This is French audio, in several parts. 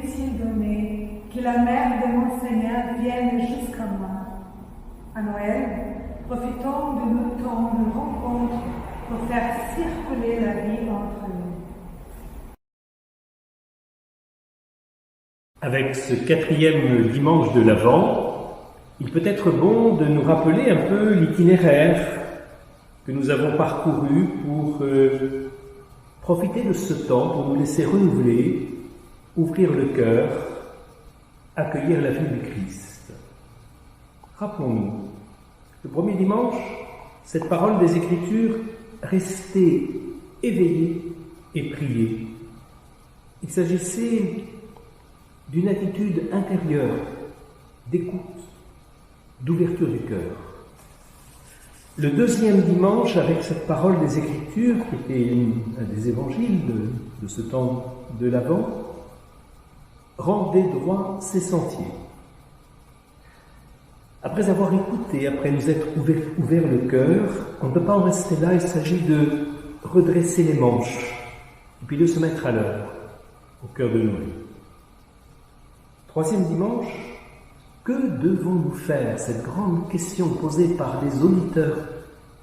m'est-il donné que la mère de mon Seigneur vienne jusqu'à moi? À Noël, profitons de nos temps de rencontre pour faire circuler la vie entre nous. Avec ce 4e dimanche de l'Avent, il peut être bon de nous rappeler un peu l'itinéraire que nous avons parcouru pour profiter de ce temps, pour nous laisser renouveler, ouvrir le cœur, accueillir la vie du Christ. Rappelons-nous, le premier dimanche, cette parole des Écritures, restez éveillés et priez. Il s'agissait d'une attitude intérieure, d'écoute, d'ouverture du cœur. Le deuxième dimanche, avec cette parole des Écritures, qui était un des évangiles de ce temps de l'Avent, rendez droit ses sentiers. Après avoir écouté, après nous être ouvert le cœur, on ne peut pas en rester là, il s'agit de redresser les manches, et puis de se mettre à l'heure, au cœur de Noël. Troisième dimanche, que devons-nous faire? Cette grande question posée par les auditeurs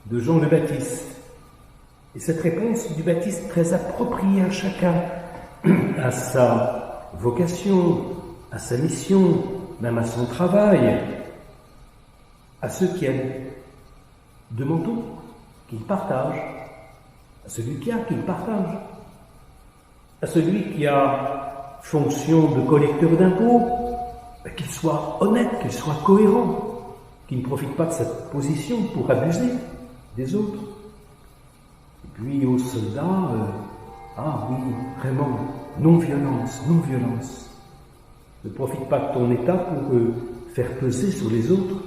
de Jean le Baptiste. Et cette réponse du Baptiste très appropriée à chacun, à sa vocation, à sa mission, même à son travail, à ceux qui aiment. Demandons qu'il partage, à celui qui a qu'il partage, à celui qui a fonction de collecteur d'impôts, qu'il soit honnête, qu'il soit cohérent, qu'il ne profite pas de sa position pour abuser des autres. Et puis aux soldats, ah oui, vraiment, non-violence, non-violence. Ne profite pas de ton état pour faire peser sur les autres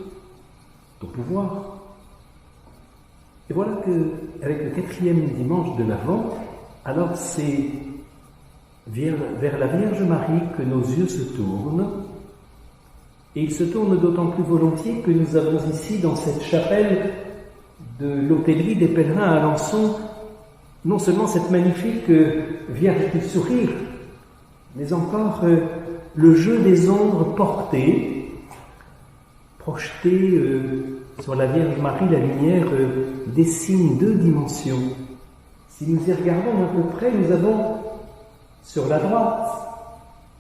ton pouvoir. Et voilà qu'avec le 4e dimanche de l'Avent, alors c'est vers la Vierge Marie que nos yeux se tournent, et ils se tournent d'autant plus volontiers que nous avons ici, dans cette chapelle de l'hôtellerie des pèlerins à Alençon, non seulement cette magnifique Vierge du Sourire, mais encore le jeu des ombres portées, projetées sur la Vierge Marie, la lumière dessine 2 dimensions. Si nous y regardons un peu près, nous avons sur la droite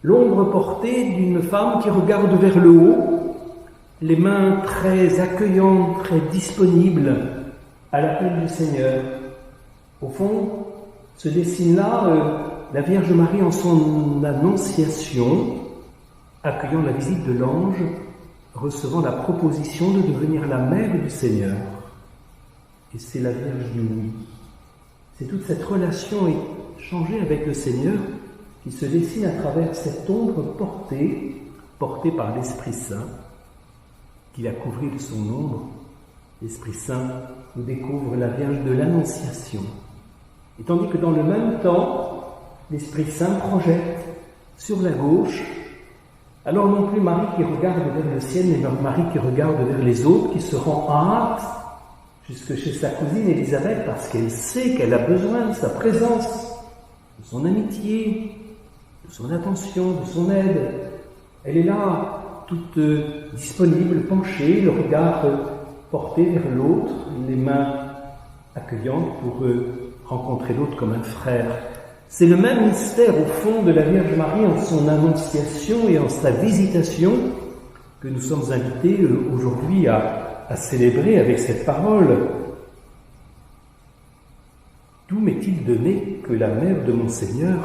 l'ombre portée d'une femme qui regarde vers le haut, les mains très accueillantes, très disponibles à l'appel du Seigneur. Au fond, se dessine là la Vierge Marie en son annonciation, accueillant la visite de l'ange, recevant la proposition de devenir la mère du Seigneur. Et c'est la Vierge du oui. C'est toute cette relation échangée avec le Seigneur qui se dessine à travers cette ombre portée par l'Esprit Saint, qui la couvrit de son ombre. L'Esprit Saint nous découvre la Vierge de l'Annonciation. Et tandis que dans le même temps, l'Esprit Saint projette sur la gauche, alors non plus Marie qui regarde vers le ciel, mais Marie qui regarde vers les autres, qui se rend en hâte jusque chez sa cousine Élisabeth, parce qu'elle sait qu'elle a besoin de sa présence, de son amitié, de son attention, de son aide. Elle est là, toute disponible, penchée, le regard porté vers l'autre, les mains accueillantes pour rencontrer l'autre comme un frère. C'est le même mystère au fond de la Vierge Marie en son annonciation et en sa visitation que nous sommes invités aujourd'hui à célébrer avec cette parole. D'où m'est-il donné que la mère de mon Seigneur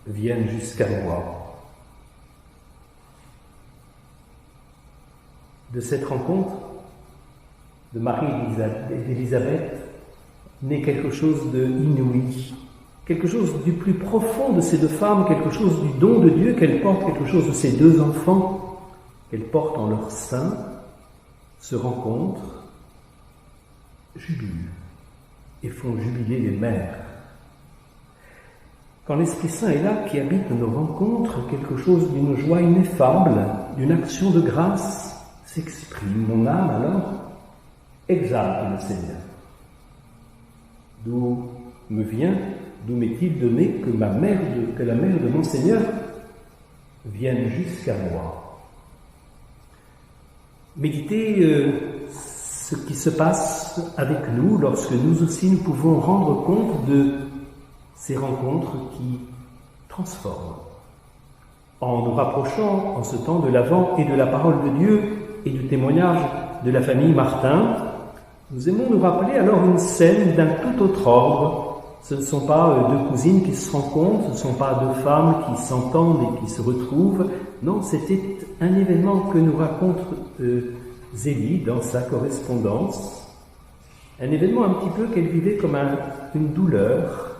vienne jusqu'à moi? De cette rencontre de Marie et d'Élisabeth naît quelque chose d'inouï, quelque chose du plus profond de ces 2 femmes, quelque chose du don de Dieu qu'elles portent, quelque chose de ces 2 enfants qu'elles portent en leur sein, se rencontrent, jubilent et font jubiler les mères. Quand l'Esprit Saint est là, qui habite nos rencontres, quelque chose d'une joie ineffable, d'une action de grâce s'exprime. Mon âme, alors, exalte le Seigneur. D'où m'est-il donné que la mère de mon Seigneur vienne jusqu'à moi. Méditez ce qui se passe avec nous lorsque nous aussi nous pouvons rendre compte de ces rencontres qui transforment. En nous rapprochant en ce temps de l'Avent et de la parole de Dieu et du témoignage de la famille Martin, nous aimons nous rappeler alors une scène d'un tout autre ordre. Ce ne sont pas deux cousines qui se rencontrent, ce ne sont pas deux femmes qui s'entendent et qui se retrouvent. Non, c'était un événement que nous raconte Zélie dans sa correspondance. Un événement un petit peu qu'elle vivait comme une douleur.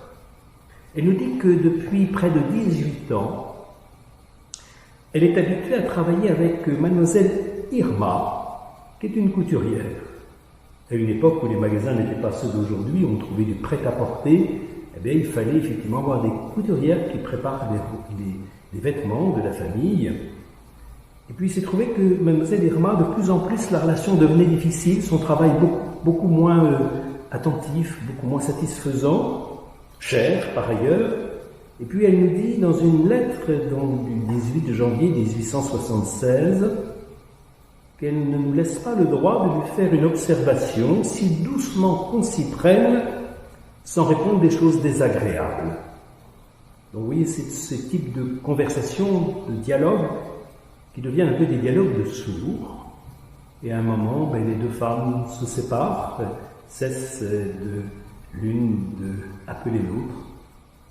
Elle nous dit que depuis près de 18 ans, elle est habituée à travailler avec mademoiselle Irma, qui est une couturière. À une époque où les magasins n'étaient pas ceux d'aujourd'hui, où on trouvait du prêt-à-porter, eh bien, il fallait effectivement avoir des couturières qui préparent les vêtements de la famille. Et puis il s'est trouvé que mademoiselle Irma, de plus en plus, la relation devenait difficile, son travail beaucoup moins attentif, beaucoup moins satisfaisant, cher par ailleurs. Et puis elle nous dit dans une lettre du 18 janvier 1876 qu'elle ne nous laisse pas le droit de lui faire une observation, si doucement qu'on s'y prenne, sans répondre des choses désagréables. Donc vous voyez, c'est ce type de conversation, de dialogue, qui deviennent un peu des dialogues de sourds. Et à un moment, les deux femmes se séparent, cessent l'une d'appeler l'autre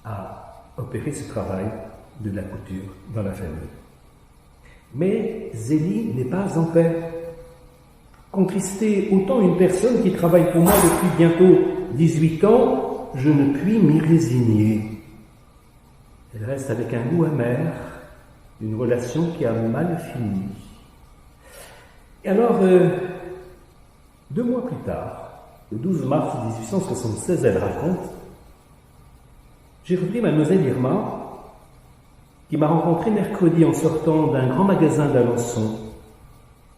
à opérer ce travail de la couture dans la famille. Mais Zélie n'est pas en paix. Contrister autant une personne qui travaille pour moi depuis bientôt 18 ans, je ne puis m'y résigner. Elle reste avec un goût amer, une relation qui a mal fini. Et alors, 2 mois plus tard, le 12 mars 1876, elle raconte: j'ai repris mademoiselle Irma, qui m'a rencontré mercredi en sortant d'un grand magasin d'Alençon,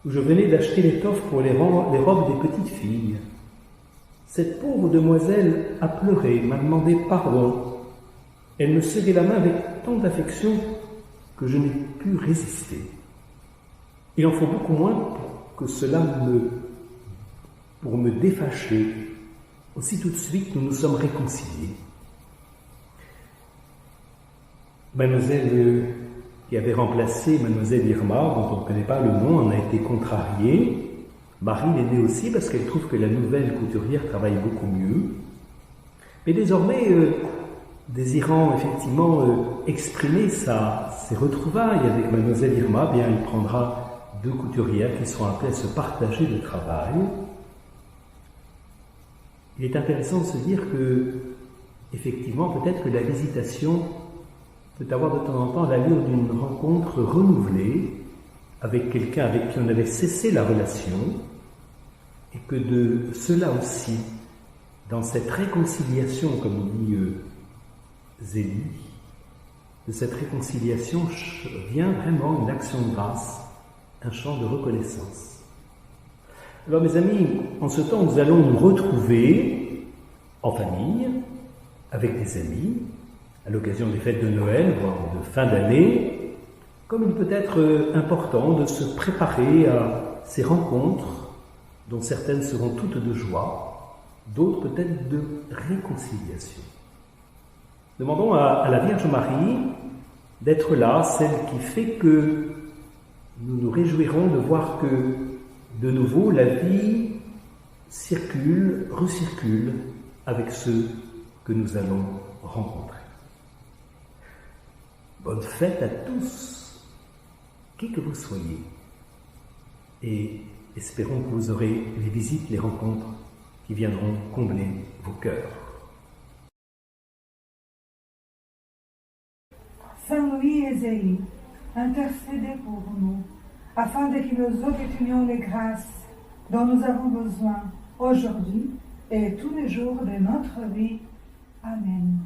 où je venais d'acheter l'étoffe pour les robes des petites filles. Cette pauvre demoiselle a pleuré, m'a demandé pardon. Elle me serrait la main avec tant d'affection que je n'ai pu résister. Il en faut beaucoup moins pour me défâcher. Aussi tout de suite, nous nous sommes réconciliés. Mademoiselle qui avait remplacé mademoiselle Irma, dont on ne connaît pas le nom, en a été contrariée. Marie l'est aussi parce qu'elle trouve que la nouvelle couturière travaille beaucoup mieux. Mais désormais, désirant effectivement exprimer ses retrouvailles avec mademoiselle Irma, bien il prendra 2 couturières qui seront appelées à se partager le travail. Il est intéressant de se dire que, effectivement, peut-être que la visitation peut avoir de temps en temps l'allure d'une rencontre renouvelée avec quelqu'un avec qui on avait cessé la relation, et que de cela aussi, dans cette réconciliation, comme dit Zélie, de cette réconciliation vient vraiment une action de grâce, un chant de reconnaissance. Alors mes amis, en ce temps, nous allons nous retrouver en famille, avec des amis, à l'occasion des fêtes de Noël, voire de fin d'année, comme il peut être important de se préparer à ces rencontres, dont certaines seront toutes de joie, d'autres peut-être de réconciliation. Demandons à la Vierge Marie d'être là, celle qui fait que nous nous réjouirons de voir que, de nouveau, la vie circule, recircule avec ceux que nous allons rencontrer. Bonne fête à tous, qui que vous soyez, et espérons que vous aurez les visites, les rencontres qui viendront combler vos cœurs. Saint Louis et Zélie, intercédez pour nous, afin de que nous obtenions les grâces dont nous avons besoin aujourd'hui et tous les jours de notre vie. Amen.